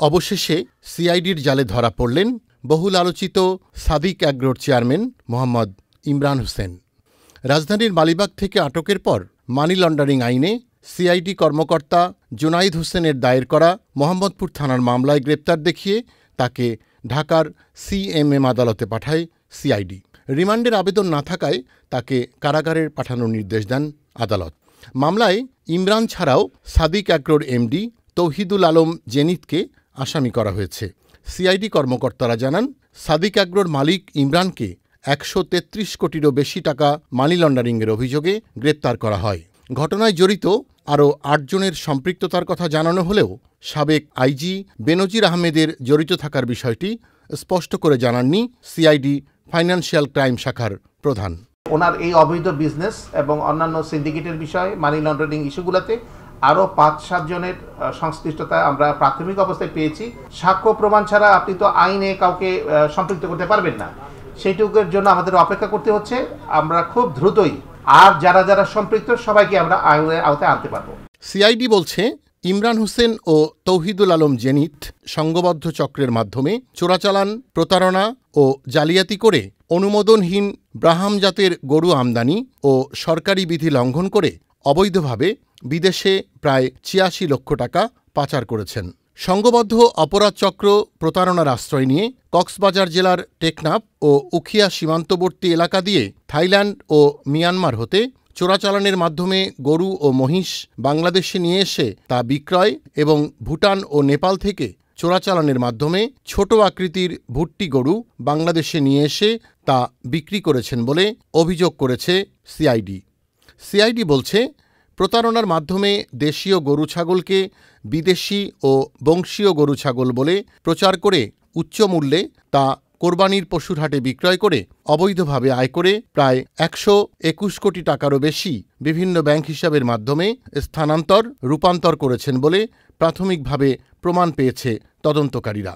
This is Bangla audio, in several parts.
অবশেষে সিআইডির জালে ধরা পড়লেন বহুল আলোচিত সাদিক অ্যাগ্রোর চেয়ারম্যান মোহাম্মদ ইমরান হোসেন। রাজধানীর মালিবাগ থেকে আটকের পর মানি লন্ডারিং আইনে সিআইডি কর্মকর্তা জুনাইদ হোসেনের দায়ের করা মোহাম্মদপুর থানার মামলায় গ্রেপ্তার দেখিয়ে তাকে ঢাকার সিএমএম আদালতে পাঠায় সিআইডি। রিমান্ডের আবেদন না থাকায় তাকে কারাগারে পাঠানোর নির্দেশ দেন আদালত। মামলায় ইমরান ছাড়াও সাদিক অ্যাগ্রোর এমডি তৌহিদুল আলম জেনিতকে আসামি করা হয়েছে। সিআইডি কর্মকর্তারা জানান, সাদিক অ্যাগ্রোর মালিক ইমরানকে ১৩৩ কোটিরও বেশি টাকা মানি লন্ডারিংয়ের অভিযোগে গ্রেপ্তার করা হয়। ঘটনায় জড়িত আরও ৮ জনের সম্পৃক্ততার কথা জানানো হলেও সাবেক আইজি বেনজির আহমেদের জড়িত থাকার বিষয়টি স্পষ্ট করে জানাননি সিআইডি ফাইন্যান্সিয়াল ক্রাইম শাখার প্রধান। ওনার এই অবৈধ বিজনেস এবং অন্যান্য সিন্ডিকেটের বিষয়ে মানি লন্ডারিং ইস্যুগুলোতে আরও ৫-৭ জনের সংশ্লিষ্টতা আমরা প্রাথমিক অবস্থায় পেয়েছি। সাক্ষ্য প্রমাণ ছাড়া আপনি তো আইনে কাউকে সম্পৃক্ত করতে পারবেন না, সেইটুকুর জন্য আমাদের অপেক্ষা করতে হচ্ছে। আমরা খুব দ্রুতই আর যারা যারা সম্পৃক্ত সবাইকে আমরা আইনের আওতায় আনতে পারব। সিআইডি বলছে, ইমরান হোসেন ও তৌহিদুল আলম জেনিত সংঘবদ্ধ চক্রের মাধ্যমে চোরাচালান, প্রতারণা ও জালিয়াতি করে অনুমোদনহীন ব্রাহাম জাতের গরু আমদানি ও সরকারি বিধি লঙ্ঘন করে অবৈধভাবে বিদেশে প্রায় ৮৬ লক্ষ টাকা পাচার করেছেন। সংঘবদ্ধ অপরাধ চক্র প্রতারণার আশ্রয় নিয়ে কক্সবাজার জেলার টেকনাফ ও উখিয়া সীমান্তবর্তী এলাকা দিয়ে থাইল্যান্ড ও মিয়ানমার হতে চোরাচালানের মাধ্যমে গরু ও মহিষ বাংলাদেশে নিয়ে এসে তা বিক্রয় এবং ভুটান ও নেপাল থেকে চোরাচালানের মাধ্যমে ছোট আকৃতির ভুট্টি গরু বাংলাদেশে নিয়ে এসে তা বিক্রি করেছেন বলে অভিযোগ করেছে সিআইডি। সিআইডি বলছে, প্রতারণার মাধ্যমে দেশীয় গরু ছাগলকে বিদেশি ও বংশীয় গরু ছাগল বলে প্রচার করে উচ্চ মূল্যে তা কোরবানির পশুর হাটে বিক্রয় করে অবৈধভাবে আয় করে প্রায় ১২১ কোটি টাকারও বেশি বিভিন্ন ব্যাংক হিসাবের মাধ্যমে স্থানান্তর, রূপান্তর করেছেন বলে প্রাথমিকভাবে প্রমাণ পেয়েছে তদন্তকারীরা।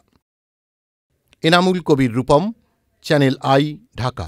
Enamul Kabir Rupam, channel I, Dhaka.